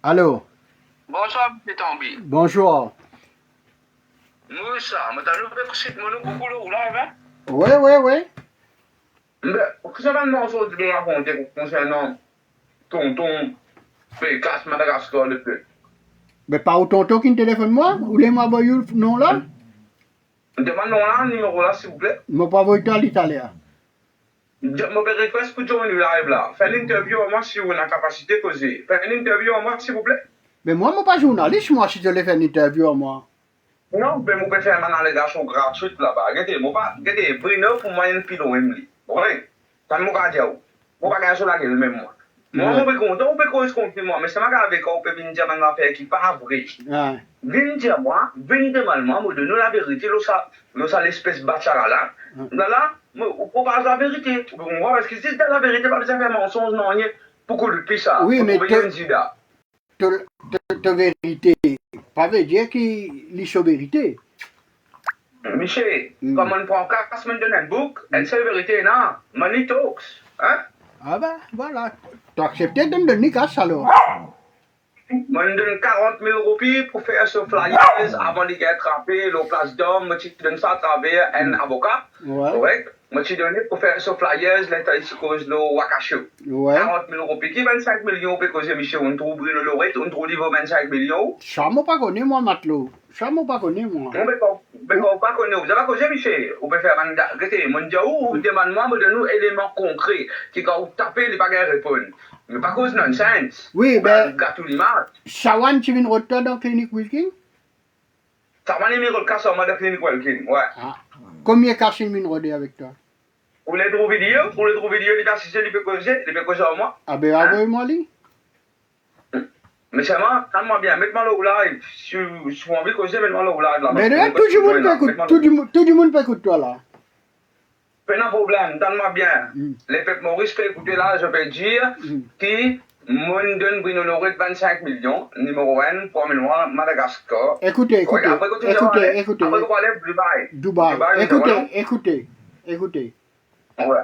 Allô? Bonsoir, M. Tambi. Bonjour. Moi, ça, mais t'as levé que c'est mon beaucoup là, ou là, hein? Oui. Mais, vous avez un morceau de raconter concernant tonton Pécasse Madagascar le peu. Mais pas au tonton qui me téléphone moi? Vous voulez m'envoyer le nom là? Demandons là, le numéro là, s'il vous plaît. Je ne pas envoyer à l'italien. Je me request pour joindre le live là. Faites l'interview à moi si vous avez la capacité de causer. Faites l'interview à moi, s'il vous plaît. Mais moi, je ne suis pas journaliste, moi, si je voulais faire une interview à moi. Non, mais je peux faire une allégation gratuite là-bas. Regardez, Bruno pour moi, une pilo même. Oui, ça me regarde. Je ne vais pas gagner sur la gueule même moi. Moi, je peux compter, on peut causer contre moi, mais ça m'a avec on peut venir dire une affaire qui n'est pas vraie. Ouais. Venez dire moi, venez demander moi, me donner la vérité, ça l'espèce bachara là. Là, on peut pas la vérité. Parce que si c'est la vérité, pas besoin de faire mensonge, non, rien. Pourquoi le pire ça? Oui, mais te vérité, pas veut dire qu'il lit sur vérité. Michel, comme on prend 4 semaines de netbook, elle sait la vérité, non? Money talks. Hein? Ah ben, voilà. Tu as accepté de me donner cash alors? Moi, je donne 40 000 roupies pour faire ce flyers avant de être attrapé, le place d'homme, moi, je donne ça à travers un avocat. Ouais. Correct? Moi, je donne pour faire ce flyers, l'état ici cause le Wakasho. Ouais. 40 000 roupies, qui 25 millions pour causer, Michel, on trouve Bruno Lorette, on trouve niveau 25 millions. Ça, je ne pas connais, moi, matelot. Ça, je pas connais, moi. On ne peut pas connaître. Vous avez causé, Michel? On peut faire un arrêtez. Mon Dieu, vous demandez-moi de nous éléments concrets qui, quand vous tapez, les bagages répondent. Mais pas cause nonsense. Oui, ben. Gâteau l'image. Shawan, tu viens de retourner dans la clinique Wilkin? Ça va les numéros de casse en mode clinique Wilkin, ouais. Ah. Combien de cash il vient de rôder avec toi? Pour les trouver vidéo, les assistants, les peut causer à moi. Ah ben, envoyez-moi lui. Mais c'est moi, calme-moi bien, mets-moi le live. Si vous avez envie de causer, mets-moi le live là. Mais là, tout le monde peut écouter, tout le monde peut écouter toi là. Pas de problème, donne-moi bien. Les peuples Maurice peut écouter là, je peux dire, qui me donne Bruno Lorette 25 millions, numéro 1, pour Madagascar. Écoutez. Après, on va aller Dubaï. Écoutez. Ouais.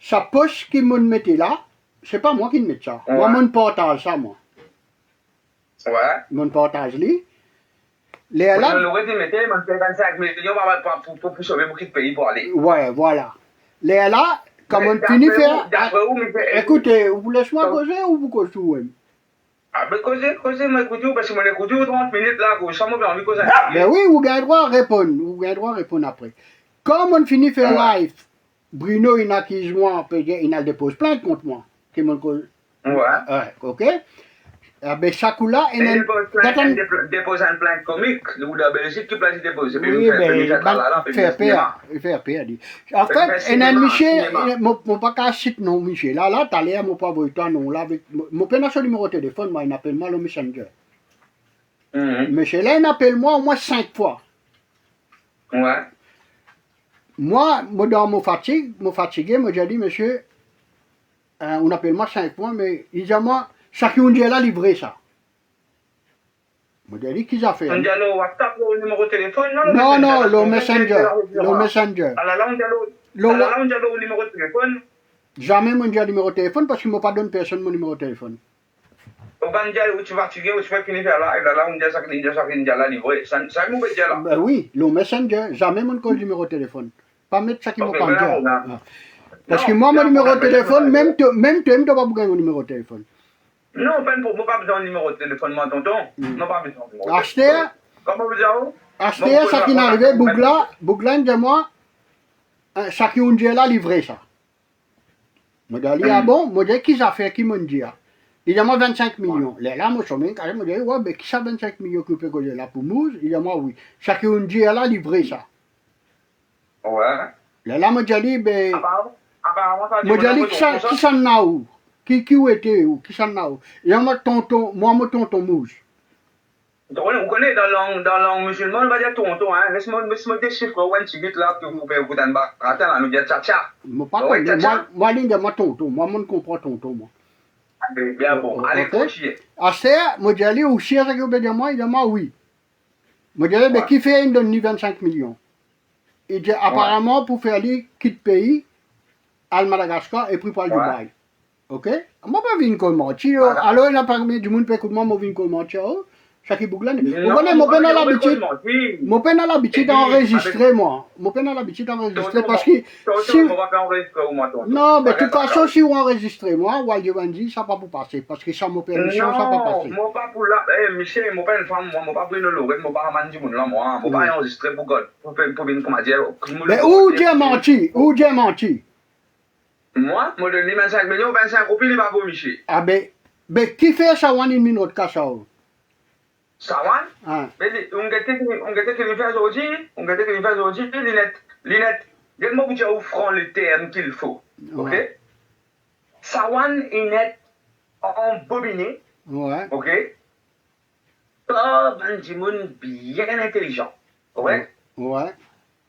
Sa poche qui me mettait là, c'est pas moi qui le mets ça. Ouais. Moi, mon partage ça, moi. Ouais. Mon partage lui. Les là. Bruno Lorette, il mettait 25 millions pour sauver beaucoup de pays pour aller. Ouais, voilà. Les là, comme on finit faire. Écoutez, vous laissez-moi causer ou vous causez vous-même? Ah, ben, causez, moi, écoutez, parce que moi, écoutez, 30 minutes là, ça m'a envie de causer. Ben oui, vous avez droit à répondre. Vous avez droit à répondre après. Comme on finit faire live, Bruno, il accuse moi, il a déposé plainte contre moi. Qui me cause. Ouais. Ok? Ah ben, chaque là, il dépose une plainte comique, ou la Belgique qui place dépose. Oui, ben, il fait peur. En fait, il a Michel, mon pas qu'à citer non, Michel. Là, t'as l'air, mon pas voyer toi, non, là, mon père son numéro de téléphone, moi, il appelle moi le messenger. Michel, là, il appelle moi au moins 5 fois. Ouais. Moi, dans mon fatigué, moi, j'ai dit, monsieur, on appelle moi 5 fois, mais il dit à moi, chacun dit, elle a livré ça. Moi, j'ai dit, qui a fait? On dit le WhatsApp, le numéro de téléphone, non? Non, le messenger. Le messenger. Alors là, on dit le numéro de téléphone. Jamais mon le numéro de téléphone parce qu'il ne m'a pas donné personne mon numéro de téléphone. Au Bandial, où tu vas fatigué, où tu vas finir faire live, là, on dit ça, on dit là, livré. Ça nous veut dire là. Ben oui, le messenger, jamais mon numéro de téléphone. Pas mettre ça qui m'a pas dit. Parce que moi, mon numéro de téléphone, même toi, tu ne dois pas bouger mon numéro de téléphone. Non, pas besoin de numéro de téléphone, moi, tonton. Non, pas besoin. Acheter, comment vous avez? Acheter, ça qui est arrivé, Bougla, dis-moi, chacun dit là, livré ça. Je dis, ah bon, je dis, qui a fait, qui m'a dit? Il dit, moi, 25 millions. Là, moi, je me dis, ouais, mais qui ça 25 millions que peut coller là pour Mousse? Il dit, moi, oui. Chacun dit là, livré ça. Ouais. Là, moi, je dis, ben. Apparemment, ça moi, je dis, qui s'en a où? Qui était où? Qui s'en a où? Il y a moi, mon tonton Mousse. On connaît dans la langue musulmane, on va dire tonton, hein. Laisse-moi déchiffrer, ouais, un petit bit là, que vous pouvez vous donner. Attends, là, nous dire tcha-tcha. Moi, moi, tonton. Moi, je comprends tonton, moi. Bien bon, allez, continuez. Assez, moi, je dis, où chien, ça qui veut dire moi? Il dit, moi, oui. Moi, je dis, mais qui fait une donne 25 millions? Il dit, apparemment, pour faire aller quitte pays, à Madagascar, et puis pour le Dubaï. Ok? Moi, pas vin comme menti. Alors, il a parmi du monde peut écouter moi, vin comme menti. Chaque bouglan. Vous connaissez, mon père a l'habitude. Mon père a l'habitude d'enregistrer, moi. Mon père a l'habitude d'enregistrer parce que. Non, mais de toute façon, si vous enregistrez, moi, Waldi Wandi, ça va pas pour passer. Parce que sans mon permission, ça va pas passer. Non, moi, pas pour la. Michel, moi, pas une femme, moi, pas pour une lorette, moi, pas mandi moun là, moi. Moi, pas enregistrer pour God. Pour venir, comment dire. Mais où j'ai menti? Où j'ai menti? Moi, je donne 25 millions, 25 copies, il va pour Michel. Ah, mais qui fait ça, on une minute, ça? Ça va? Mais on gâte que les faire aujourd'hui, Linette, dites-moi vous dire au front le terme qu'il faut. Ok? Sawan est net en bobiné. Ouais. Ok? Pas un bien intelligent. Ouais? Ouais.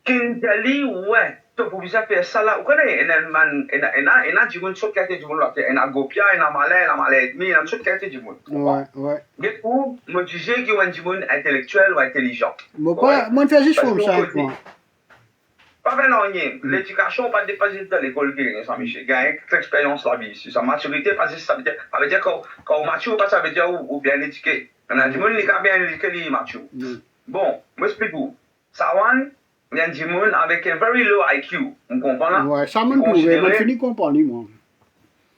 Kindali, ouais. Tu peux faire ça là. Vous connaissez, il y a du monde sur le du monde là. Il y a Gopia, il y a Malais, il y a sur le du monde. Ouais, ouais. Mais où, moi, je disais qu'il y a du monde intellectuel ou intelligent. Moi, je fais juste comme ça, moi. Pas vraiment rien. L'éducation, pas dépasser dans l'école qui est Saint-Michel. Il y a une expérience la vie. Sa maturité, parce que ça veut dire quand on mature, ça veut dire ou bien éduqué. Il y a du monde qui est bien éduqué, il est mature. Bon, moi, explique-vous. Sawan, il y a du monde avec un very low IQ. Vous comprenez? Ouais, ça me prouve, je finis de comprendre, moi.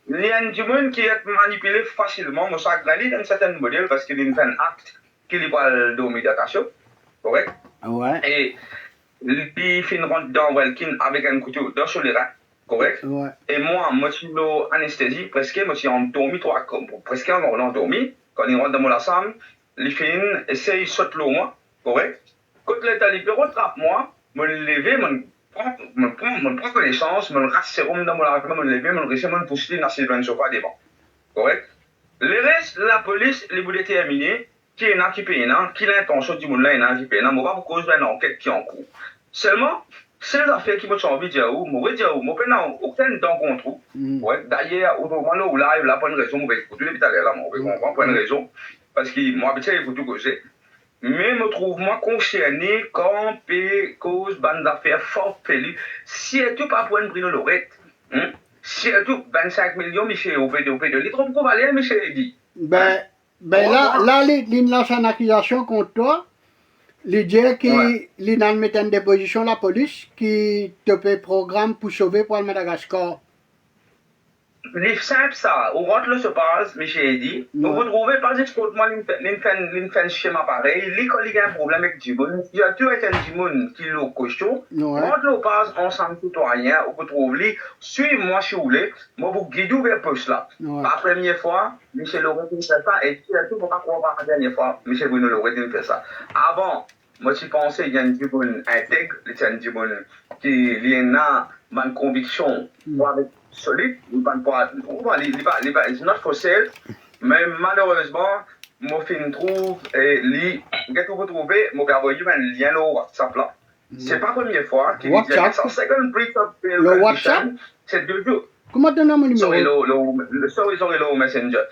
Il y a du monde qui est manipulé facilement. Moi, ça a dans certains modèles parce qu'il fait un acte qui n'est pas le méditation. Correct? Ouais. Et il finit dans Welkin avec un couteau dans sur les reins. Correct? Ouais. Et moi, je suis en anesthésie, presque, je suis endormi, presque endormi. Quand il rentre dans mon chambre, il finit, essaye de sauter l'eau, moi. Correct? Quand l'état libéré rattrape moi, je me lève, je prends connaissance, je me rase sérum dans mon lave, je me lève, je me reste, je me pousse dans le sofa devant. Correct? Le reste, la police, les bouts déterminés, qui est là, qui paye, qui a l'intention du monde là, qui paye, je ne vais pas cause d'une enquête qui est en cours. Seulement, c'est les affaires qui me sont envie de dire, je vais dire, je n'ai pas aucun temps contre vous. D'ailleurs, au moment où là, il n'y a pas une raison, je vais écouter les là, je vais comprendre pas une raison, parce que moi, je vais écouter ce que mais je me trouve moi concerné quand je cause bande d'affaires fort pellues. Si tu pas pour une brille lorette, si tu 25 millions, Michel, au PD, il est trop valé, Michel dit. Ben là, il lance une accusation contre toi. Il dit qu'il a mis en déposition la police qui te fait programme pour sauver pour le Madagascar. C'est simple ça. Au rentre se passe, Michel dit. Vous retrouvez pas justement fait un schéma pareil. L'école il y a un problème avec du monde. Il y a tout avec un du monde qui est cochon. Rentre le passe ensemble citoyen. Vous retrouvez. Suis-moi si vous voulez. Moi vous guidez vers poste là. La première fois, Michel Laurent fait ça et tu as tout pour pas croire la dernière fois. Michel Bruno Laurent fait ça. Avant, moi je pensais qu'il y a un du monde intègre, il y a un du monde qui a une conviction avec solide, il n'est not for sale, mais malheureusement, moi je trouve, quand vous trouvez, moi j'ai envoyé un lien au WhatsApp là. C'est pas la première fois qu'il y a un second breach of le WhatsApp, c'est 2 jours. Comment tu nommes le numéro? Sorry, le Messenger.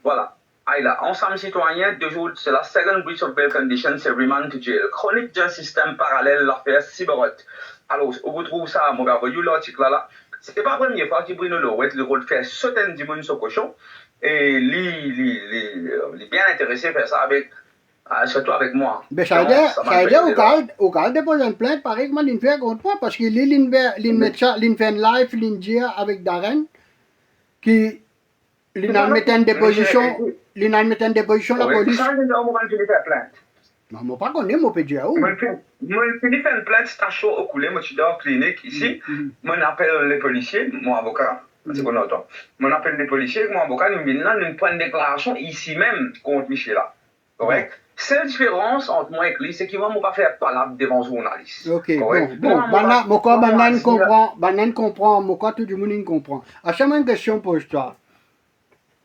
Voilà. Ensemble citoyen, 2 jours, c'est la second breach of bail condition, c'est remand to jail. Chronique d'un système parallèle, l'affaire Cyberot. Alors, on retrouve ça, moi j'ai envoyé l'article là. C'est pas la première fois qu'il Bruno Laurent le rôle fait sauter du monde sur cochon et il est bien intéressé à faire ça avec surtout avec moi. Mais ça veut dire au cas déposer une plainte pareil comment il fait contre moi parce qu'il il fait un live il dit avec Darren qui il a mis en déposition la police. Non, moi pas connais mon PDA. Moi fini faire une plainte station au coulé, moi je suis dans la clinique ici, moi j'appelle les policiers, mon avocat, c'est qu'on entend. Moi j'appelle les policiers, mon avocat nous maintenant nous prend une déclaration ici même contre Michel là. Correct? Seule différence entre moi et lui, c'est qu'il ne va pas faire palabre devant journaliste. Ok, bon, Banan comprend, mon cas tout le monde comprend. À chaque fois une question pour toi.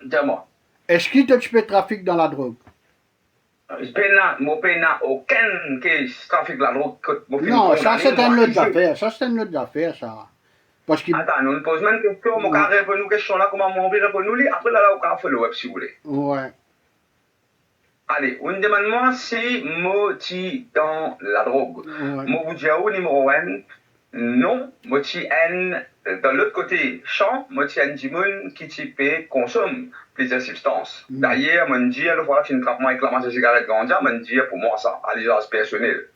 Dis-moi. Est-ce qu'il te fait trafic dans la drogue? Moi, je n'ai aucun trafic de la drogue. Non, ça c'est un autre affaire. Ça c'est une autre affaire, ça. Parce que... Attends, nous posons une question. Moi, je réponds à une question là, comment on va répondre nous. Après, là, on va faire le web si vous voulez. Ouais. Allez, on demande-moi si moi, je suis dans la drogue. Moi, vous dites numéro 1. Non, moi, je suis dans l'autre côté, champ, moi, tiens, du monde qui type consomme plusieurs substances. D'ailleurs, mon dit, le fois, tu ne trappes moins avec la cigarette ganja, mon dit, pour moi, ça, à l'usage personnel.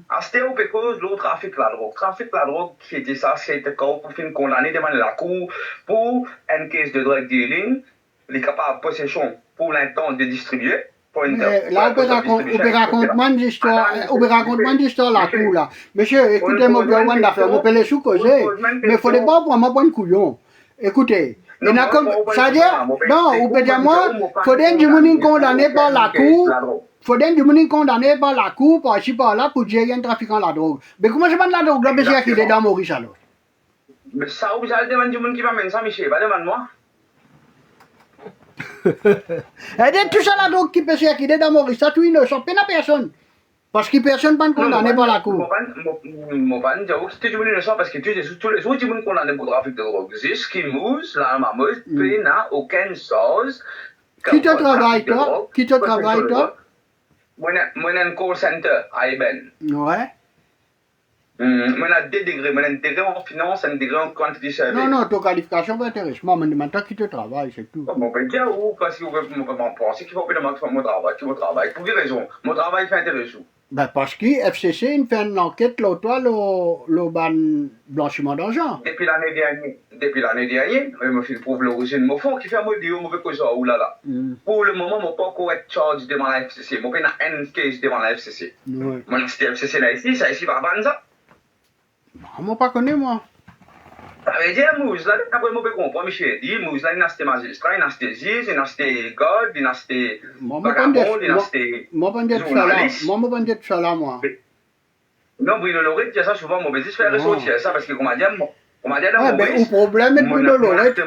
À ce au cause, le trafic de la drogue. Trafic de la drogue, qui était ça, c'était pour finir condamné devant la cour pour un case de drug dealing, les capables de possession pour l'intention de distribuer. Mais là, on peut raconter moins d'histoires, la cour, là. Monsieur, écoutez-moi bien, on a fait, on peut les sous-causer. Mais il faut pas pour moi, pas une couillon. Écoutez, il y a comme, ça veut dire, non, ou peut dire moi, faut des gens condamnés par la cour, faut des gens condamnés par la cour, par ici, par là, pour gérer un trafiquant de la drogue. Mais comment je parle de la drogue, là, monsieur, qu'il est dans Maurice, alors? Mais ça, vous allez demander des gens qui va mener ça, Michel, pas demande-moi. Et tout ça la drogue qui peut se qui est dans Maurice, ça tout innocent, peine à personne. Parce que personne n'est condamné par la cour. Moi, pas dire que c'est tout innocent parce que tous les autres gens condamnés pour trafic de drogue. C'est ce qui mousse, la mameuse, n'a aucune chose. Qui te travaille, toi? Qui te travaille, toi? Moi, j'ai un call center à Eben. Ouais. Moi, j'ai 2 degrés. Moi, j'ai un degré en finance, un degré en quantity survey. Non, non, ton qualification m'intéresse. Moi, je me demande qui te travaille, c'est tout. Bon, ben, dire où, parce que vous pensez qu'il faut que mon travail. Pour quelle raison? Mon travail fait intéressant. Ben, parce que FCC, il fait une enquête, l'autre, le blanchiment d'argent. Depuis l'année dernière, je me fais prouver l'origine de mon fonds qui fait un modèle, je me fais ça, oulala. Pour le moment, je ne peux pas être chargé devant la FCC. Je n'ai pas un case devant la FCC. Ouais. Moi, si FCC là ici, ça ici, pas ban ça. Je ne pas connais, moi. Ça veut dire, Mousse, là, après, je peux comprendre, Michel. Dit, Mousse, là, il y a des magistrats, il y a des juges, il y a des gardes, il y a des vagabonds, il y a des journalistes. Moi, je ne vais pas ça là, moi. Non, Bruno Lorette, il y a ça souvent, moi, je vais faire ressortir ça parce que, comme on dit, au problème est Bruno Lorette.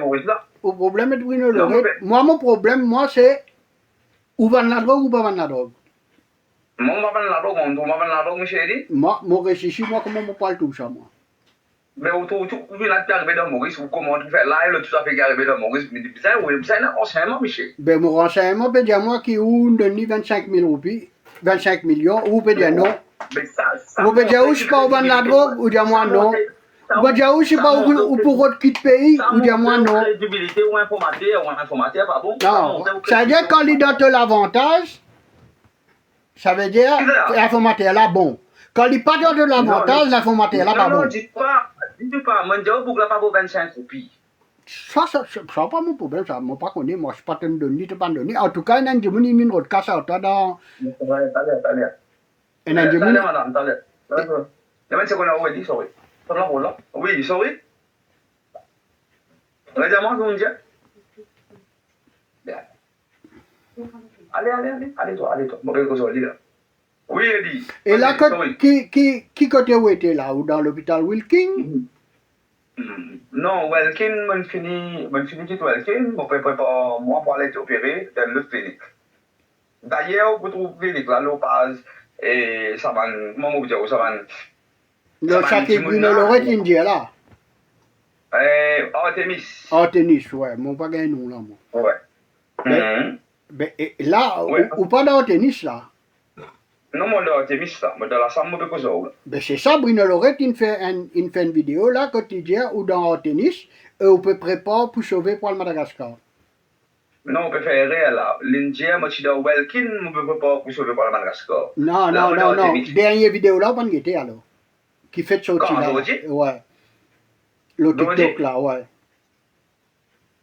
Au problème est Bruno Lorette. Moi, mon problème, moi, c'est où va la drogue ou pas la drogue. Moi, on va vendre la drogue, on va vendre la drogue, Michel. Moi, réfléchis, moi, comment on parle tout ça, moi. Mais autour, tu viens d'arriver dans Maurice, ou comment tu fais live, tout ça fait arriver dans Maurice, mais ça, c'est un renseignement, Michel. Ben, mon renseignement peut dire moi qui ou donne 25 000 roupies, 25 millions, ou peut dire non. Mais ça, Ou peut dire où je suis pas au vendre la drogue, ou dire moi non. Ou peut dire où je suis pas ou pour autre quitte pays, ou dire moi non. Crédibilité ou informateur, pardon. Non, ça veut dire quand il donne l'avantage, ça veut dire l'informateur là bon. Quand il pas donne l'avantage, l'informateur là pas bon. Non, dis pas, mon Dieu, pour que la pas 25 roupies. Ça, pas mon problème, ça, moi, pas connais, moi, je pas te donner, pas donner. En tout cas, il y a des gens qui ont une casse à toi dans. Il y a des gens qui ont. Sorry. Oui, sorry. Regarde-moi, allez, toi. Oui, Eddie. Et là, qui côté où était là, ou dans l'hôpital Wilking? Non, Wilking, je finis tout Wilking, je prépare moi pour aller opérer dans l'autre clinique. D'ailleurs, vous trouvez clinique là, l'opage, et ça va, comment vous dire, ça va. Le château Bruno Lorette, il dit là. Artemis. Artemis, ouais, mon pas gagné nom là, moi. Ouais. Ben, là, ou pas dans Artemis là? Non, moi, dans Artemis là, mais dans la salle, je peux ça. Ben, c'est ça, Bruno Lorette, il fait une vidéo là, quotidien, ou dans Artemis, et on peut préparer pour sauver pour le Madagascar. Non, on peut faire réel là. L'Indien, moi, je suis dans Welkin, on peut préparer pour sauver pour le Madagascar. Non. Dernière vidéo là, on était alors. Qui fait sortir là. Ouais. Le TikTok là, ouais.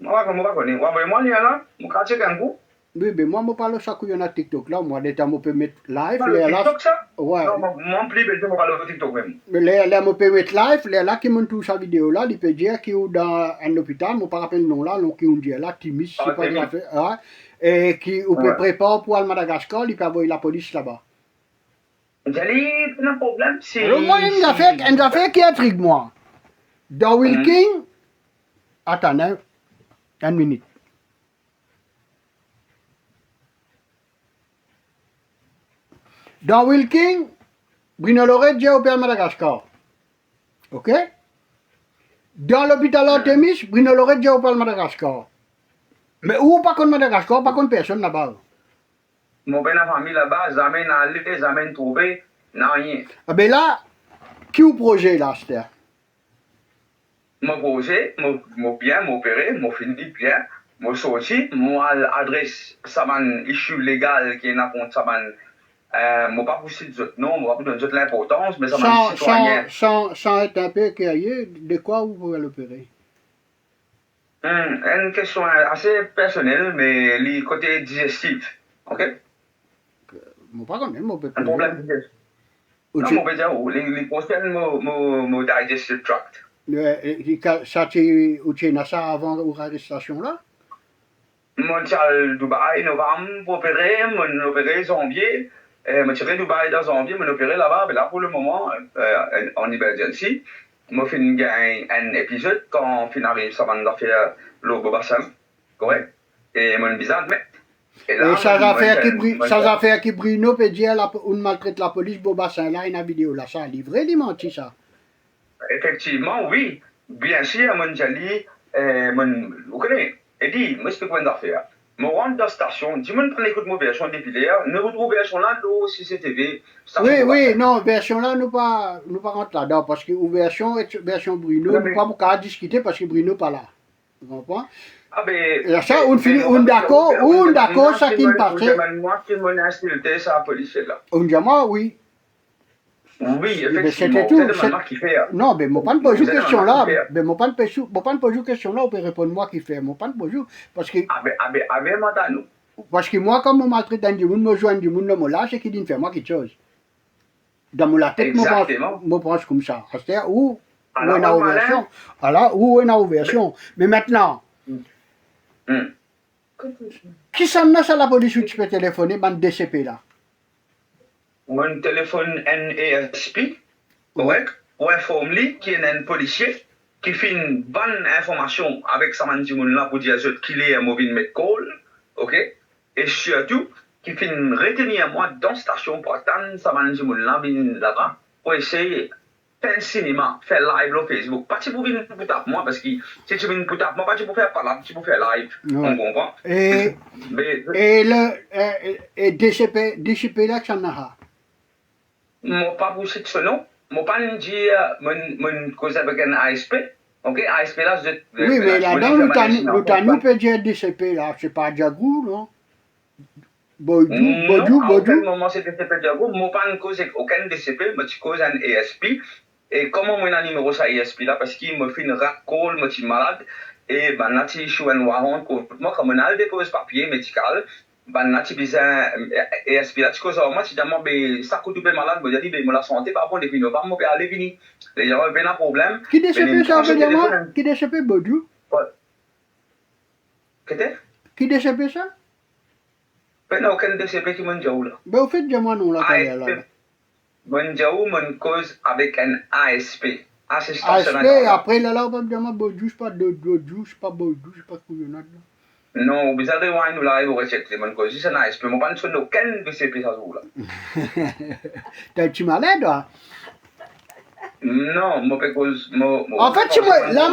Moi, je connais. Moi, là, je vais checker un coup. Oui, mais moi, je parle de ça qu'il y a TikTok là. Moi, d'état, je peux mettre live. Le TikTok, ça? Ouais. Non, moi, plus, je vais parler de TikTok même. Là, je peux mettre live. Là, qui monte tout sa vidéo là, il peut dire qu'il est dans un hôpital, je ne me rappelle le nom là, donc qui est là, Timis, je sais pas ce qu'il fait. Et qui peut préparer pour le Madagascar, il peut envoyer la police là-bas. J'ai un problème, c'est. Moi, il y a une affaire qui est intrigue, moi. Dans Wilking, attends, une minute. Dans Wilking, Bruno Lorette j'ai opéré Madagascar. Ok? Dans l'hôpital Artemis, Bruno Lorette j'ai opéré Madagascar. Mais où pas contre Madagascar, pas contre personne là-bas. Mon père, la famille là-bas, jamais n'allé, jamais trouvé, non rien. Ah ben là, qui est au projet là, c'était? m'a posé, m'a bien, m'a opéré, m'a fini bien, m'a sorti, m'a adresse ça man issue légale qui est dans compte ça man m'a pas poussé de autres non, m'a pas donné de l'importance, mais ça man citoyen. Sans être un peu écaillé, de quoi vous pouvez l'opérer? Une question assez personnelle, mais le côté digestif, ok? Moi, pas quand même, on peut Un problème digestif. Non, on peut dire, les concerne mon digestive tract. Ça, tu as ça avant l'arrestation là? Moi, suis à Dubaï, novembre, pour opérer, mon opéré janvier. Je suis à Dubaï dans janvier, mon opéré là-bas, mais là pour le moment, en emergency. Moi, je fais un épisode quand on arrive, ça va faire le bassin, correct? Et mon bizarre, mais. Et ça fait que Bruno peut dire on maltraite la police, Bobassin là, une vidéo là, ça a livré, il menti ça. Effectivement, oui. Bien sûr, mon jali, vous connaissez, il dit, moi, je peux quoi faire. Je rentre dans la station, dis-moi, prends l'écoute de ma version défilée, ne retrouve version là, de CCTV. Oui, non, version là, nous pas rentrer là-dedans, parce que version Bruno, nous pas pouvoir discuter parce que Bruno pas là. Tu comprends? Ah ben. Et ça, on finit, on d'accord, ça qui me passe. Moi, qui m'en insulté, ça, la police là. On dit, moi, oui. Oui, effectivement. C'était tout. C'est moi qui fait. Non, mais moi pas ne pose question là. Mais moi pas ne pose question là, on peut répondre moi qui fait. Moi pas ne pose parce que. Ah ben, moi nous. Parce que moi, comme je maltraite dans du monde, je joins du monde, je lâche, c'est qui dit faire moi quelque chose. Dans mon la tête, je pense comme ça. C'est-à-dire où on a une version. Alors, où on a une version. Mais maintenant. Qui s'en a ça la police où tu peux téléphoner, bande DCP là? Mon téléphone NASP, correct? Ou informe-lui qui est un policier qui fait une bonne information avec sa mandimoun là pour dire qu'il est un mauvais médecol, ok? Et surtout, qui fait une retenue à moi dans la station pour attendre sa mandimoun là-bas pour essayer faire un cinéma, faire live sur Facebook. Pas pour venir pour taper moi, parce que si tu viens pour taper moi, pas pour faire parler, tu pour faire live. On comprend? Et DCP là, tu en as? Moi, pas pour cette nom. Moi, pas dire, mon cause avec un ASP. Ok, ASP là, je. Oui, mais là-dedans, nous peut dire DCP là, c'est pas Diagou, non? Bodou. À aucun moment, c'est DCP Diagou. Moi, pas une cause avec aucun DCP, mais tu causes un ASP. Et comment moi, un numéro ça ASP là, parce qu'il me fait une racole, moi, je suis malade. Et ben, là, je suis un warrant, moi, comme on a déposé papier médical. Ben là tu besoin ASP là tu causes moi tu dis moi ben ça coûte peu malade moi dit ben la santé par contre depuis novembre moi peut aller venir les gens ont un problème qui DCP ça veut dire moi qui DCP Bodou qui DCP ça ben aucun DCP qui m'en dit là ben au fait dis-moi non là m'en dit mon cause avec un ASP ASP après là on va me dire moi Bodou c'est pas Bodou c'est pas Bodou c'est pas couillonnade là. Non, bizarre de voir nous là, il aurait checké mon cause, c'est nice, mais moi pas ne aucun DCP ça joue là. Tu malade toi? Non, moi pas cause en fait, la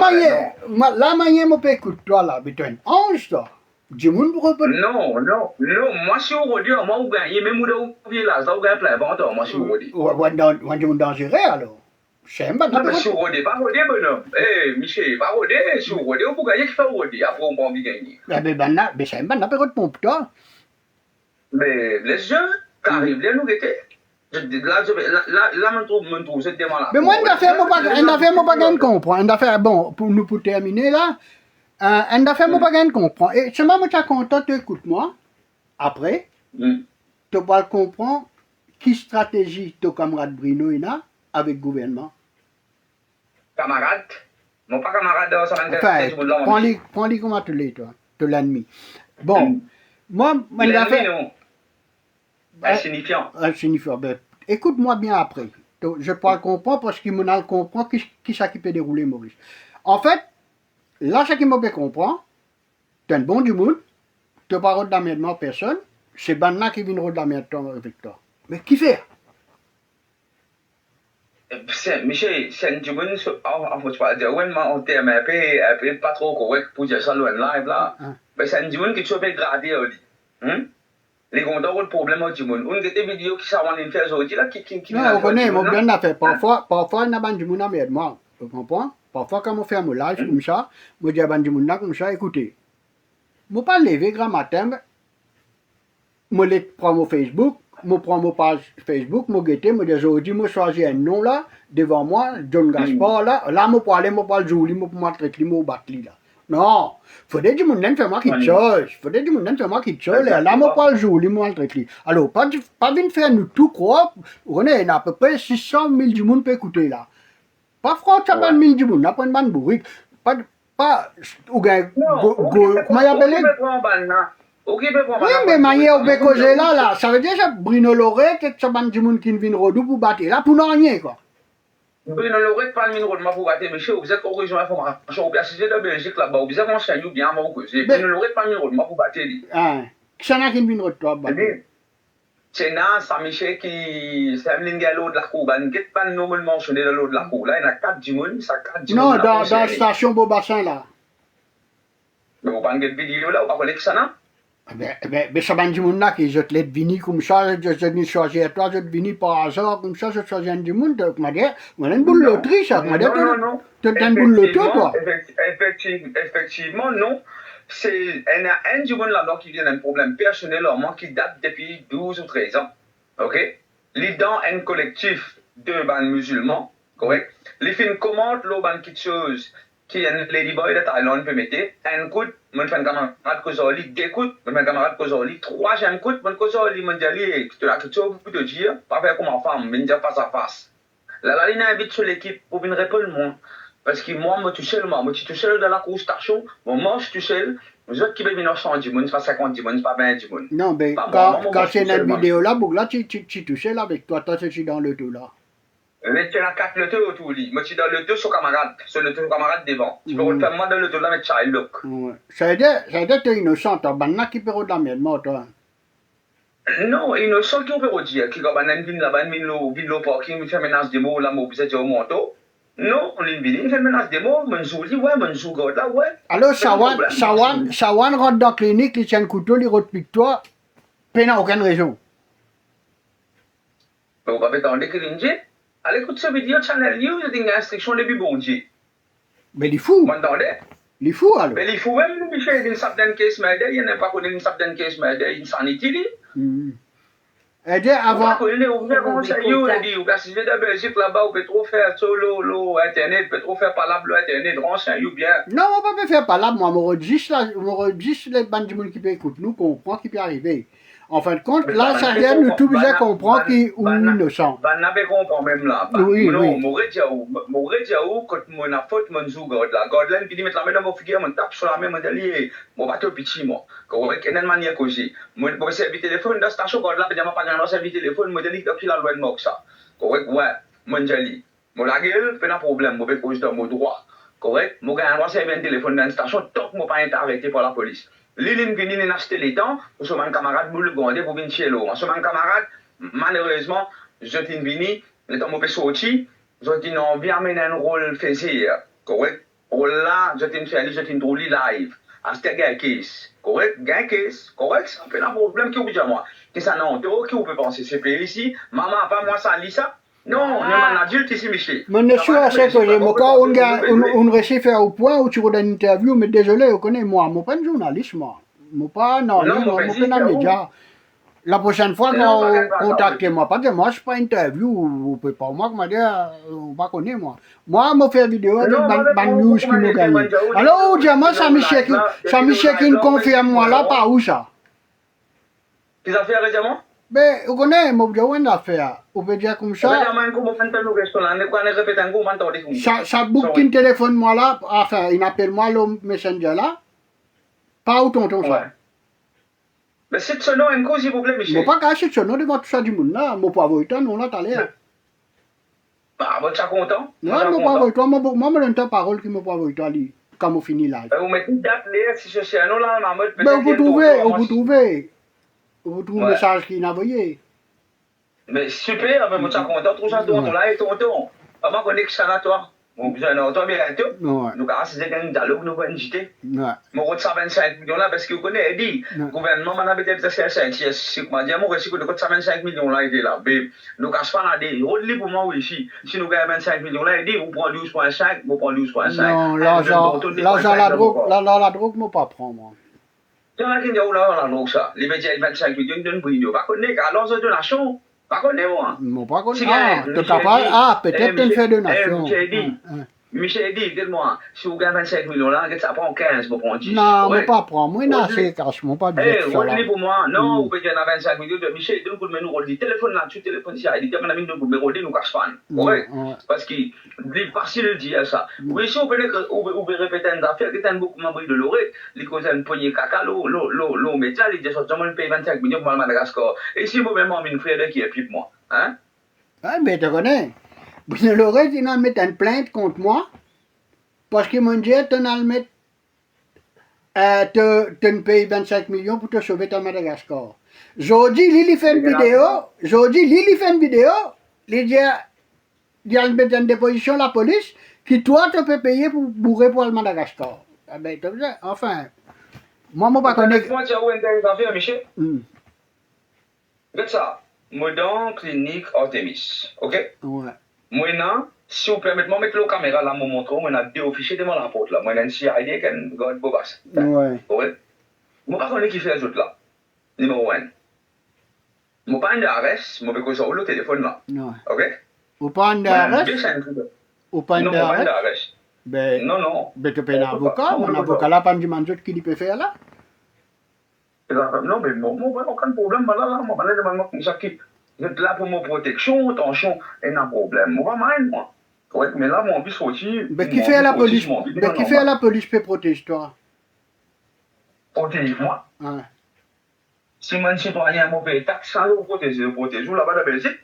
manière moi pas écoute toi là, mais tu es un ange toi. Du monde pour non, moi je suis au radio, moi ou gagner même ou oublier là, ça ou gagner plein bon moi je suis au radio. On dit dangereux alors. C'est un bon. Je suis au radio, pas au radio bonhomme. Michel, pas au radio, je suis au radio pour gagner qui fait au radio, après on va bien gagner. Mais c'est un bon apéro pour toi. Mais les jeunes qui arrivent là nous guetter. Là, me trouve cette demande là. Mais moi, une affaire, moi, pas gagner comprendre. Une affaire, bon, pour terminer là, une affaire, moi, pas gagner comprendre. Et seulement, moi, tu es content, tu écoutes moi. Après, tu vas comprendre qui stratégie ton camarade Bruno a avec le gouvernement. Camarade? Mon pas camarade, ça m'intéresse. Prends-les comment tu l'es, toi, de l'ennemi. Bon, moi, une affaire. Insignifiant. Ben, écoute-moi bien après. Je peux le comprendre parce qu'il m'a comprendre qui ça qui peut dérouler Maurice. En fait, là, ce qui m'a bien comprendre, tu es un bon du monde, tu n'as pas de la merde personne, c'est Banna qui vient de la merde avec toi. Mais qui fait? Michel, c'est un du monde, en fait, je vais dire, ouais, en termes un peu pas trop correct pour dire ça loin live là. Mais c'est un du monde qui tu peux grader au lit. Les gens ont le problème du monde. On a des vidéos qui savent en faire aujourd'hui là qui. Non, on connaît, mon bien l'a fait. Parfois, on a du monde à merde moi. Tu comprends? Parfois, quand on fait un live comme ça, je dis à Bandimouna comme ça, écoutez, je ne pas lever grand matin, je prends mon Facebook, je prends mon page Facebook, je guette, je dis aujourd'hui, je choisis un nom là, devant moi, John Gaspard là, je peux aller, je peux jouer, je peux m'attraper, je peux battre là. Non, il faut dire que je fais moi quelque chose. Il faut dire que je fais moi quelque chose. Là, je peux jouer, je peux m'attraper. Alors, pas venir faire nous tout croire. On est à peu près 600 000 du monde peut écouter là. Pas franchement 1 000 du monde, n'a pas une bande bourrique. Pas, ou bien, comment y appelle? Oui, mais manière où peut causer là, ça veut dire que Bruno Lorette, c'est ça bande du monde qui vient redou pour battre là, pour non rien quoi. Bruno Lorette pas le rôle pour battre, mais chez vous êtes origine information, ou bien si c'est de Belgique là-bas, vous êtes ancien, vous bien avant que c'est. Bruno Lorette pas le rôle pour battre. Ah, qui s'en a qui vient redou pour battre? C'est Saint-Michel qui c'est un lingalo de la cour, ben qu'est pas normalement mentionné dans l'eau de la cour là, il y a 4 djimoun, ça 4 djimoun. Non, dans la station Beaubassin là. Mais vous parlez de vidéo là, vous parlez que ça non? Mais ça bande du monde là qui je te l'ai venu comme ça, je te choisi à toi, je te venu par hasard comme ça, je te choisi un du monde, tu m'as dit, on a une boule loterie ça, tu m'as dit, tu as une boule loterie quoi. Effectivement, non. C'est un du monde là-bas qui vient d'un problème personnel qui date depuis 12 ou 13 ans. Ok? L'ident un collectif de ban musulmans, correct? Les films commentent l'eau ban quelque chose qui est un ladyboy de Thaïlande peut mettre, un coup, mon fan camarade Kozoli, deux coups, mon fan camarade Kozoli, troisième coup, mon Kozoli, mon diali, tu as quelque chose pour te dire, pas faire comme en femme, mais dire face à face. La ligne invite sur l'équipe pour venir répondre moi. Parce que moi, je suis tout seul dans la course station, moi, je suis tout seul, les autres qui veulent venir 100 10 c'est pas 50 10 c'est pas 20 10 Non, mais quand c'est une vidéo là, tu es tout seul avec toi, tu es dans le tout là. Mais tu as 4 le tout autour de lui. Moi, tu es dans le tout sur camarade, sur le tout camarade devant. Tu peux le faire moi dans le tout là, mais child look. Ça veut dire que tu es innocent, tu as qui peut de la merde, moi, toi. Non, innocent qui peut dire, qui va une ville là-bas, une ville parking, fait menace de mots, là, moi, vous êtes au manteau. Non, on est venu, il fait menace de mots, mon jour, ouais, mon jour, God, là, ouais. Alors, Sawan rentre dans la clinique, il tient un couteau, il repique toi, il n'a aucune raison. Mais on va pas attendre que l'Indien. Allez, écoute cette vidéo, Channel News, il y a une instruction de bon Dieu. Mais il est fou. Vous entendez? Il est fou, alors. Mais il faut même, il fait une certaine case murder, il n'y a pas connu une certaine case murder, une sanité. Et bien, avant. Vous connaissez, vous venez commencer à dire, si vous êtes de Belgique là-bas, vous pouvez trop faire solo, Internet, vous pouvez trop faire parlable, Internet, renseigner ou bien. Non, on ne peut pas faire parlable, moi, je registre les bandes du monde qui peut écouter, nous comprend qui peut arriver. En fin de compte, là, ça vient nous tout bien comprendre qui est innocent. Ben, n'avez comprend même là. Oui, non, oui. Mon Diaou, quand mon a faute, mon zou, God là. God là, il dit, mettre la main dans mon figure, mon tape sur la main, mon dali, mon bateau petit, moi. Correct, quelle manière que j'ai. Mon service téléphone, dans la station, God là, il n'y a pas de service téléphone, mon dali, depuis la loi de mort, ça. Correct, ouais, mon dali. Mon la gueule, pas de problème, mon vais cause dans mon droit. Correct, mon gars, moi, c'est un téléphone dans la station, tant que mon pas été arrêté par la police. L'île vient de acheter les temps, pour ce mon camarade nous le gonder pour venir chez l'eau. Ce mon camarade, malheureusement, je t'ai venu, le temps où je suis sorti, je t'ai non bien amené un rôle faisir, correct? Rôle là, je t'ai fait, je t'ai drôle live. À ce gars case, correct? Gars case, correct? Ça fait un problème qui vous dit à moi. Qui ça non, qui vous peut penser, c'est fait ici, maman, pas moi, ça lit ça? Non, on est un adulte ici, Michel. Mais je suis assez que j'ai on réussit à faire au point où tu regardes une interview, mais désolé, vous connaissez moi, je ne suis pas un journaliste, moi. Je ne suis pas je suis un média. La prochaine fois, contactez-moi, parce que moi, je ne suis pas interview, vous ne pouvez pas, moi, je ne pas connaître, moi. Moi, je fais vidéo avec Ban News qui me gagne. Alors, dis-moi, Samy Shekin confirme moi là, par où ça? Qu'est-ce que ça fait, récemment? Mais vous connaissez, moi, je une affaire. Vous pouvez dire comme ça. Ça bouquine téléphone moi là, enfin, il appelle moi le messenger là. Pas où tonton ça. Mais c'est ce nom, un cause, s'il vous plaît, Michel. Je ne pas cacher ce nom devant tout ça du monde là. Je ne pas avoir temps, non, là, t'as l'air. Bah, vous êtes content? Non, je ne pas avoir temps. Moi, je donne ta parole qui ne pas avoir temps quand on finit là. Vous mettez une date là, si je suis un nom là, ma mode. Mais vous trouvez. Vous trouvez le message qu'il a envoyé. Mais super, mais moi, je suis content, tout ça, tonton là, et tonton. Comment on est que ça là, toi? Mon besoin d'auto bientôt. Ouais. Nous avons assisté à un dialogue, nous avons invité. Ouais. Mon route 125 millions là, parce que vous connaissez, dit, Ouais. le gouvernement m'a peut-être fait 5, si moi, dis, moi, si vous avez 125 millions là, il est là. Mais nous avons pas des routes libres pour moi ici. Si nous avons 25 millions là, il dit, vous prenez 12,5, vous prenez 12,5. Non, l'argent, la drogue, la drogue, moi pas prendre, moi. Il y en a qui disent, oh là, on a ça. Les médias, 25 millions, ils donnent pour nous. Par contre, alors, c'est donation. Par contre, moi. Moi pas contre. Si, Ah, Michel tu capable. dit- Ah, peut-être tu fais donation. Michel dit, Ouais. Michel dit, dites-moi, si vous gagnez 25 millions là, ça prend 15 pour prendre 10. Non, Ouais. moi pas prendre. Moi, non, Rodney. c'est cash. Moi pas besoin de ça là. Rodney pour moi, non, vous payez 25 millions de Michel, deux coups de nous Rodney, téléphone là-dessus, téléphone ici, il dit, on a mis deux coups de Rodney, nous cache pas. Ouais. Ouais. Parce qu'il dit, parce qu'il dit ça. Oui, si vous pouvez répéter une affaire, qui est beaucoup membre de l'oreille, il cause une poignée caca, l'eau métal, il dit, ça, je paye 25 millions pour le Madagascar. Et si vous même une frère qui est plus moi, hein? Ah, mais tu connais. Bruno Lorette, il a mis une plainte contre moi. Parce qu'il m'a dit, tu as mis. Tu payes 25 millions pour te sauver à Madagascar. Jodi, Lili fait une vidéo. Jodi, Lili fait une vidéo. Il dit, il a mis une déposition la police. Qui toi, tu peux payer pour bourrer pour le Madagascar. Ah ben, enfin. Moi, je ne connais pas. Moi, tu as où une affaire, Michel? Hmm. Regarde ça. Moi, dans clinique Artemis, ok? Ouais. Moi, non, si vous permettez, moi, mettre la caméra là, moi, montre, moi, on a deux officiers devant la porte là. Moi, on a une CID qui a une garde bobasse. Ouais. Ouais. Moi, pas connais qui fait les autres là. Numéro 1. Moi, pas un arrest, moi, parce que j'ai le téléphone là. Ouais. Ok? Ou pas un arrest? Ou pas un Non, pas un arrest? arrest. Ben, Non, non. ben tu payes un avocat. Un avocat là, pas du mandat qui lui peut faire là. Non, mais moi, aucun problème. Là, moi, je demande ça qui. Vous êtes là pour ma protection, attention, il y a un problème. Moi, pas mal, moi. Ouais, mais là, mon but sorti. Ben qui fait la police? Ben qui fait la police peut protéger toi? Protège-moi. Ouais. Si mon citoyen m'a payé taxe, ça vous protège vous là-bas de Belgique.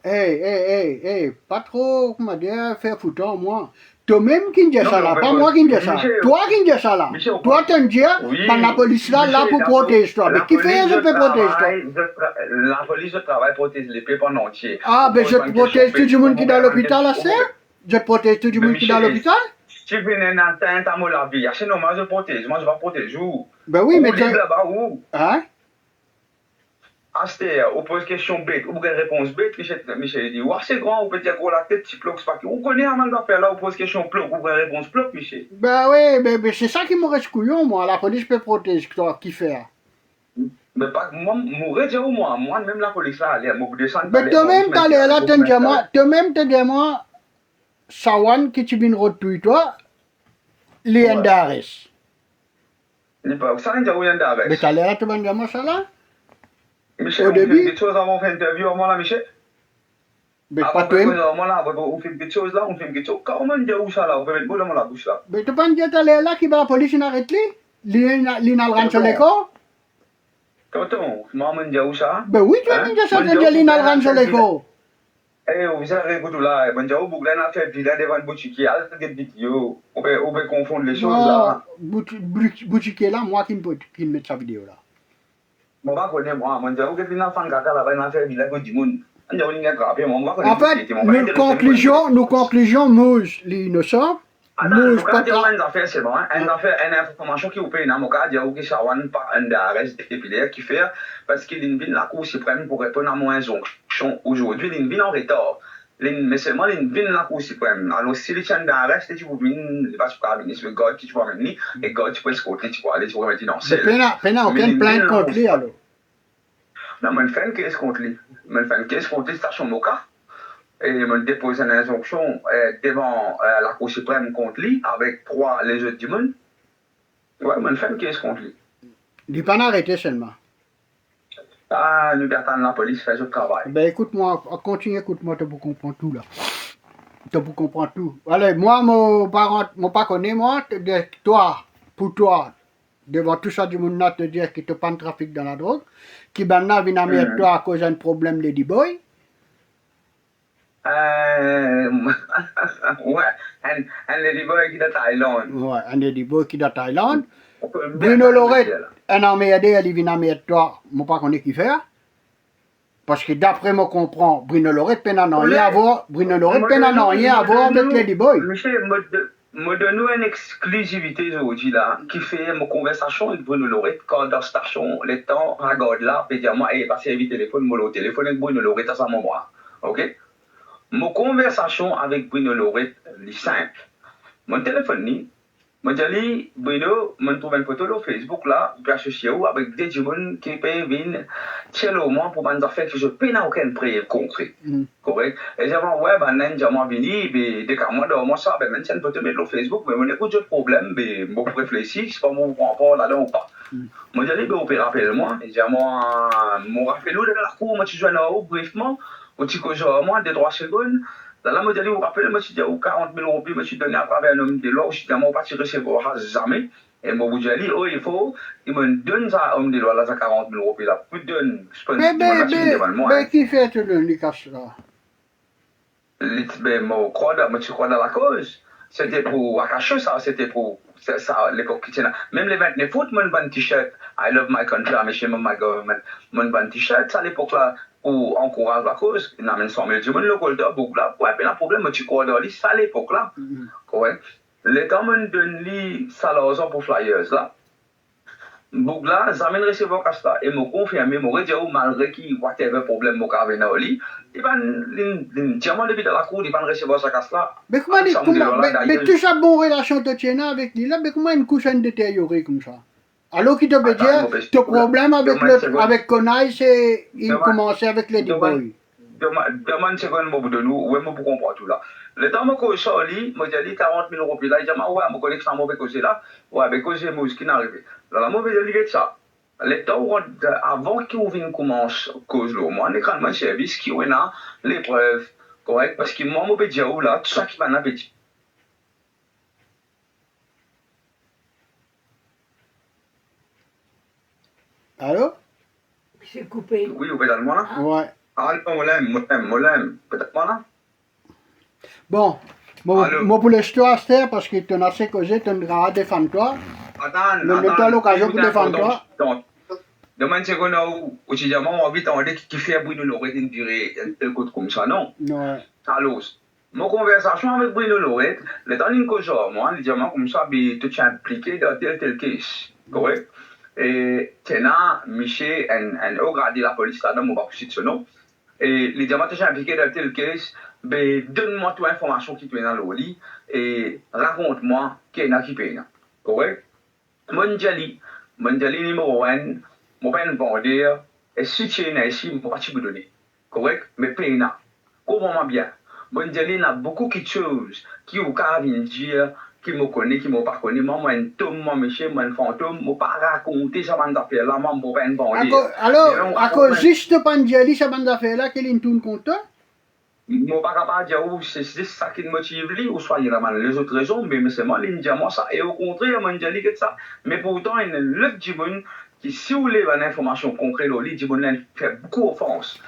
Hey, pas trop, comment dire, faire foutre moi. Toi-même qui me dis ça là, pas moi qui me dis ça. Michel, Toi qui me dis ça là. Michel, Toi tu me dis, oui, ben la police là pour protéger toi. Mais qui fait je peux protéger toi? La police de travail protège les peuples en entier. Ah, ben je te protège tout le monde qui est dans l'hôpital là, c'est? Je te protège tout le monde qui est dans l'hôpital? Si tu viens en atteinte à la vie, c'est normal, je protège. Moi, je vais protéger où? Ben oui, mais tu... là-bas où? Hein? Aster, on pose question bête, ou une réponse bête, Michel dit, ouais, c'est grand, on peut dire qu'on la tête, petit bloc, c'est pas qui. On connaît avant d'affaire là, on pose question bloc, ou une réponse bloc, Michel. Ben oui, mais c'est ça qui me reste couillon, moi. La police peut protéger toi, qui fait? Mais pas, moi, dire moi, même la police là, allez, moi, vous descendez. Mais toi-même, t'as l'air là, toi-même, t'as dit moi, Sawan qui tu viens retrouver toi, les Andares. Il pas, ça n'est pas où il y a d'avec. Mais t'as l'air là, tu vas dire moi ça là? Michel, Au on fait début? des choses avant de faire interview, moi là, Michel. Mais pas Avant de toi-même. faire, moi là, on fait des choses là, on fait des choses. Comment on dit où ça là, on fait mettre dans la bouche là. Mais tu penses que t'as l'air là qui va la police arrêter lui? L'ina le range sur l'écho? Tonton, moi, on dit où ça? Ben oui, tu vas dire ça, tu dis l'ina le range sur l'écho. Eh, vous avez écouté là, on dit où Bouglan a fait villa devant le boutique, il y a des vidéos. On peut confondre les choses là. Boutique là, moi qui me mets sa vidéo là. Moi, je connais moi, on dit où que l'ina fan caca là, on a fait villa du monde. On dit où l'ina gravé, moi, En fait, nous conclusion, Mouge, l'innocent. Mouge, pas une affaire, c'est bon, une affaire, une information qui vous paye dans mon cas, il y a où que ça va pas un arrest dépilaire qui fait, parce qu'il vient la Cour suprême pour répondre à mon injonction. Aujourd'hui, il vient en retard. Mais seulement, il vient la Cour suprême. Alors, si il y a un arrest, tu peux venir, il va se faire venir sur le God, tu peux venir, et God, tu peux escorter, tu peux aller, tu peux mettre dans le cell. Mais aucune plainte contre lui, alors. Non, je fais une caisse contre lui. Je fais une caisse contre lui, station Moka. Et je dépose une injonction devant la Cour suprême contre lui, avec 3 les autres du monde. Ouais, je fais une caisse contre lui. Il n'est pas arrêté seulement. Ah, nous attendons la police fait ce travail. Ben écoute-moi, continue, écoute-moi, tu peux comprendre tout là. Tu peux comprendre tout. Allez, moi, mon pas connaît, moi, toi, pour toi, devant tout ça du monde là, te dire qu'il n'y a pas de trafic dans la drogue, qui maintenant vient mettre toi à cause d'un problème Lady Boy. Ouais, un Lady Boy qui est de Thaïlande. Ouais, un Lady Boy qui est de Thaïlande. Bruno Lorette, un armée aidé, elle vient mettre toi, moi pas connaît qui fait. Parce que d'après moi comprends, Bruno Lorette peine à rien à voir, Bruno Lorette peine à rien à voir avec Ladyboy. Monsieur, me donne une exclusivité aujourd'hui là, qui fait une conversation avec Bruno Lorette quand dans la station, les temps, regarde là, et dire moi, passez vite téléphone, moi le téléphone avec Bruno Lorette à ce moment. Ok? Mon conversation avec Bruno Lorette, est simple. Mon téléphone ni, moi j'ai Bruno, je trouve une photo sur Facebook là, puis associé avec des gens qui peuvent venir tiens au moins pour m'en faire que je peine à aucun prix concret. Correct? Et j'ai dit, ouais, ben, j'ai venu, mais dès qu'à moi, moi, ça, ben, maintenant, je peux te mettre sur Facebook, mais on écoute le problème, mais je peux réfléchir, c'est pas mon rapport là-dedans ou pas. Moi, j'ai dit, ben, rappelle-moi, et j'ai dit, moi, rappelle-moi de la cour, moi, tu joues là brièvement, ou tu causes moi, 2-3 secondes. Là, moi, j'ai dit, rappelle-moi, tu dis, 40 000 euros, moi, tu donnes à travers un homme de l'or, je dis, moi, pas tu recevoir jamais. Et moi, j'ai dit, oh, il faut, il me donne ça, homme de l'or, là, ça 40 000 euros, là, plus donne, je pense, mais qui fait tout le Lucas là? Ben, moi, tu crois dans la cause. C'était pour Akacho, ça, c'était pour ça, l'époque qui tient. Même les 29 août, mon ban t-shirt, I love my country, I'm ashamed of my government. Mon ban t-shirt, ça, à l'époque là, pour encourager la cause, il n'amène 100 000 le golda, beaucoup là. Ouais, mais le problème, tu crois dans lui, ça, à l'époque là. Correct. L'État me donne lui, ça, l'argent pour flyers là. Donc là, ça mène recevoir ça et me confirmer, me dire malgré qu'il y a un problème, mon cas venant au lit, il va diamant depuis dans la cour, il va recevoir ça casse là. Mais comment mais tout ça bonne relation de tienne avec lui là, mais comment une couche détériorée comme ça? Alors qu'il te veut dire, ton problème avec Konai, c'est il commençait avec Ladyboy. Demande seconde, moi, de nous, ouais, moi, pour comprendre tout là. Le temps que je suis allé, moi, j'ai dit 40 000 euros, puis là, il dit, ouais, mon collègue, c'est un mauvais cause là, ouais, mais cause, moi, ce qui n'est arrivé. Là, la mauvaise idée de ça. Le temps, avant qu'il vienne commencer cause là, moi, on est quand même service qui est là, l'épreuve, correct, parce que moi, mon petit là, tout ça qui m'a appétit. Allô? C'est coupé. Oui, vous êtes moi là? Ouais. Ah, moi l'aime, peut-être pas là? Bon, moi pour l'histoire, c'est parce que tu as assez causé, tu as défendre toi. Attends, tu as l'occasion pour défendre toi. Demande ce qu'on a où tu dis, moi, on vit en qui fait Bruno Lorette une durée, un coup comme ça, non? Ouais. Alors, mon conversation avec Bruno Lorette, le temps d'une cause, moi, il dit, moi, comme ça, tu es impliqué dans tel case, correct? Et tenant, Michel, a regardé la police là-dedans, on va pousser de ce nom. Et les diamants, tu es impliqué dans tel case, ben, donne-moi toute l'information qui te est dans le lit et raconte-moi qui est qui paye. Correct? Mondiali numéro 1, mon père va dire, et si tu es ici, je ne peux pas te donner. Correct? Mais paye. Comment bien? Mondiali n'a beaucoup de choses qui ont qu'à dire, qui me connaît, qui ne me pas connaît. Moi, un tome, moi, monsieur, moi, un fantôme, je ne peux pas raconter ça, bande d'affaires là, moi, mon père va dire. Alors, à cause juste de Pandjali, ça bande d'affaires là, qu'elle est tourne contre toi? Je ne peux pas dire que c'est ça qui me motive, ou soit il y a les autres raisons, mais c'est moi, il me dit moi ça. Et au contraire, il me dit que ça. Mais pourtant, il y a l'autre Djiboun qui, si vous voulez une information concrète, le Djiboun fait beaucoup d'offenses.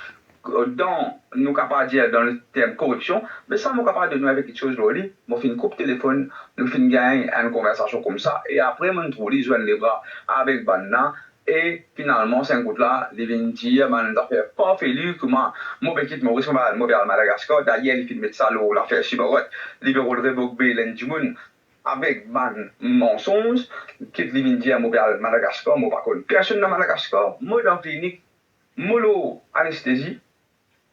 Dans, nous capables de dire dans le terme corruption, mais ça, nous capables de nous avec quelque chose là, nous fait une coupe téléphone, nous fait une conversation comme ça, et après, nous trouvons les joindre les bras avec Banna. Et finalement, c'est un coup là, il vient dire, man, d'affaire pas fait lui, comment, moi, petit, moi, je suis à Madagascar, d'ailleurs, il filme ça, l'affaire Chibarot, il veut relever Bogbe, l'Endjimoun, avec man mensonge, qui vient dire, moi, à Madagascar, moi, par contre, personne dans Madagascar, moi, dans la clinique, moi, l'anesthésie,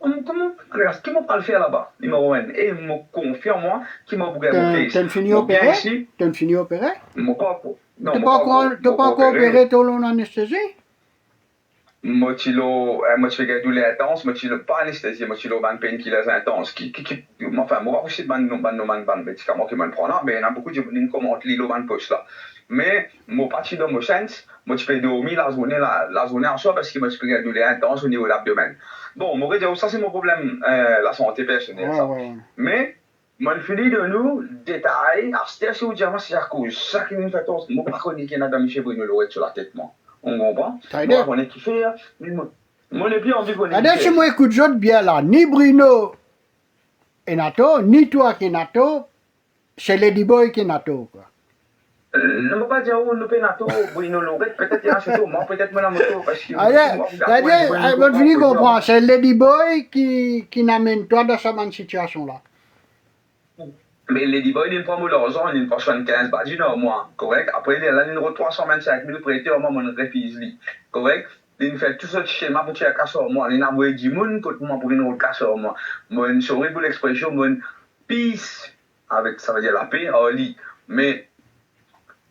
comment, qui m'a pas le faire là-bas, numéro 1, et me confirme, moi, qui m'a bougé mon fils. T'as fini opéré? T'as fini opéré? Moi, pas pour. Tu n'as pas encore opéré ton long anesthésie? Moi, je fais douleur intense, moi, je pas anesthésie, moi, je suis ban painkillers intense. Enfin, moi, aussi, ban médicaments qui m'en prennent, mais il y a beaucoup de gens qui commentent l'île ban poche là. Mais, moi, parti dans mon sens, moi, je fais dormir la journée en soi parce que moi, je fais douleur intense au niveau de l'abdomen. Bon, moi, je dis, ça, c'est mon problème, la santé personnelle, ça. Mais, moi, je finis de nous, détails, c'est si vous dites, c'est à cause, ça qui nous fait tort, moi, je ne connais pas qu'il y a M. Bruno Lorette sur la tête, moi. On comprend? Moi, on est kiffé, moi, on est bien envie qu'on est kiffé. Si moi, écoute, j'autre bien là, ni Bruno est NATO, ni toi qui est NATO, c'est Ladyboy qui est NATO, quoi. Ne peux pas dire, oh, nous pénato, Bruno Lorette, peut-être il y a un château, moi, peut-être moi la moto, parce que. C'est-à-dire, votre fille comprend, c'est Ladyboy qui n'amène toi dans cette situation-là. Mais Ladyboy, il prend mon argent, il prend 75 bah, dis-nous, moi, correct? Après, il a une 325 000 prêtés, moi, mon refuse, lui. Correct? Il fait tout ce schéma pour tirer casse moi. Il a envoyé 10 000 contre moi pour une autre casse moi. Moi, je souris pour l'expression, moi, peace, avec, ça veut dire la paix, en lit. Mais,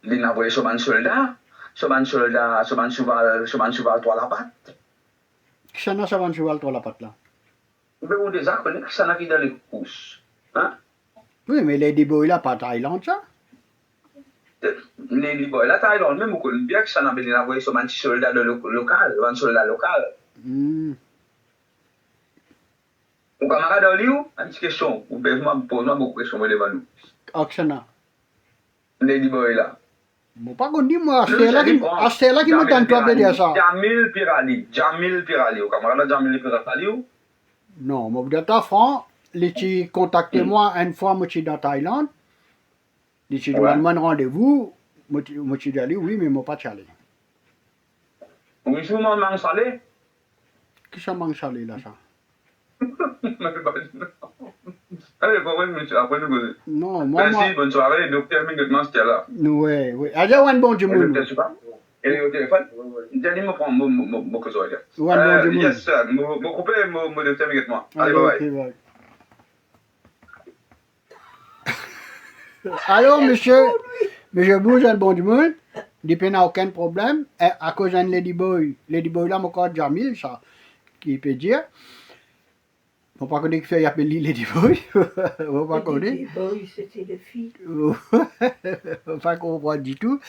il a envoyé sur un soldat, sur un cheval, toi la patte. Ça n'a pas cheval, toi, la patte là. Mais vous déjà connaissez que ça n'a qui dans les courses. Hein? Oui, mais Ladyboy là, pas Thaïlande, ça. Ladyboy, la Thaïlande, même, vous connaissez bien que ça n'a pas envoyé sur un soldat local, un soldat local. Mon camarade en lieu, une petite question. Vous posez-moi beaucoup de questions devant nous. Oxana. Ladyboy là. Bon, pas qu'on dit, moi, c'est là qui me tente toi de dire ça. Jamil Pirali. Au camarade Jamil Pirali. Non, moi, d'être franc, les contacté moi une fois, moi, je suis dans Thaïlande. Les tu demandent rendez-vous. Moi, je suis allé, oui, mais moi, pas allé. Oui, je vous demande salé. Qui ça mange salé là, ça? Allez, bon, monsieur, après nous. Non, moi. Merci, bonne soirée, docteur Minguetman, c'était là. Oui, oui. Allez, un bon Dieu. Il est au téléphone. Il me prend mon que je yes, sir. Je coupe mon docteur Minguetman. Allez, bye bye. Alors, monsieur Bouge, un bon du monde, il n'y a aucun problème. Et à cause d'un Ladyboy là, mon corps Jamil, ça, qui peut dire. Faut pas qu'on ait fait appeler Ladyboy. Faut pas qu'on ait. Ladyboy, c'était les filles. Faut pas qu'on voit du tout.